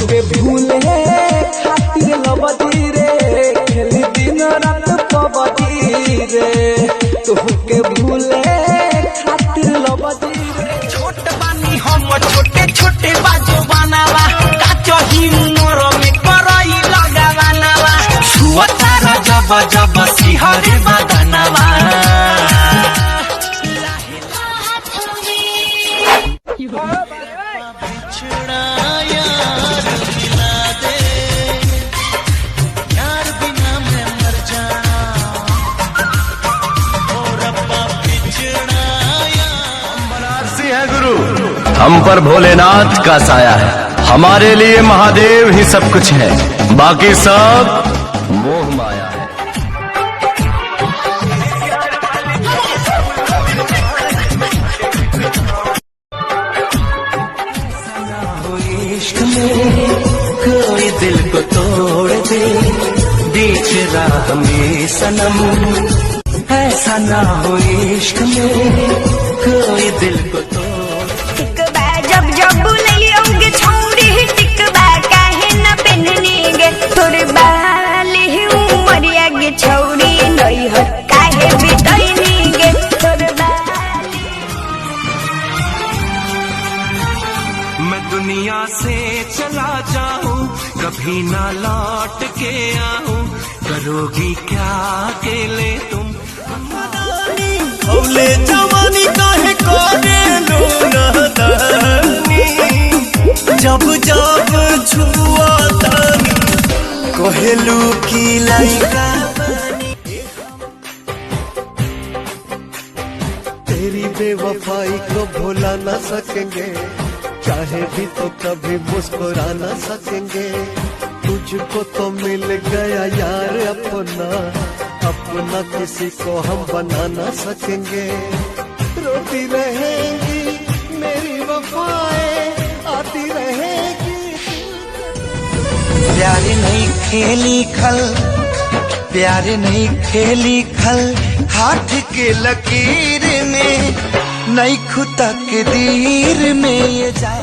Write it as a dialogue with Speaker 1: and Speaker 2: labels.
Speaker 1: तोहके भूले खातिर लबदी रे खेली दिन रात पबदी रे तोहके भूले खातिर लबदी रे।
Speaker 2: छोट बानी हम छोटे छोटे बाजो बनावा काचो ही मोर में करई लगावानावा छुअतार जब जब सिहरे बदनावा
Speaker 3: हम पर भोलेनाथ का साया है, हमारे लिए महादेव ही सब कुछ है, बाकी सब मोह माया है।
Speaker 2: इश्क में कोई दिल को तोड़ दे बीच राह में सनम ऐसा ना हो इश्क में कोई दिल को तोड़।
Speaker 4: जब जब बुलैयोगे छोड़ी टिकबा काहे न पहननीगे तोर बाली उमरिया गे छौड़ी नई हो काहे बितैनीगे तोर बाली।
Speaker 2: मैं दुनिया से चला जाऊं कभी ना लौट के आऊं करोगी क्या अकेले तुम भोले जवानी काहे कोने जब जब छुआ कोहेलू की लाइका
Speaker 5: तेरी बेवफाई को भुला ना सकेंगे चाहे भी तो कभी मुस्कुरा ना सकेंगे तुझको तो मिल गया यार अपना अपना किसी को हम बना ना सकेंगे रोती रहेंगी मेरी वफाएं आती रहेगी।
Speaker 2: प्यारे नहीं खेली खल प्यारे नहीं खेली खल हाथ के लकीर में नहीं खुद तकदीर में ये जा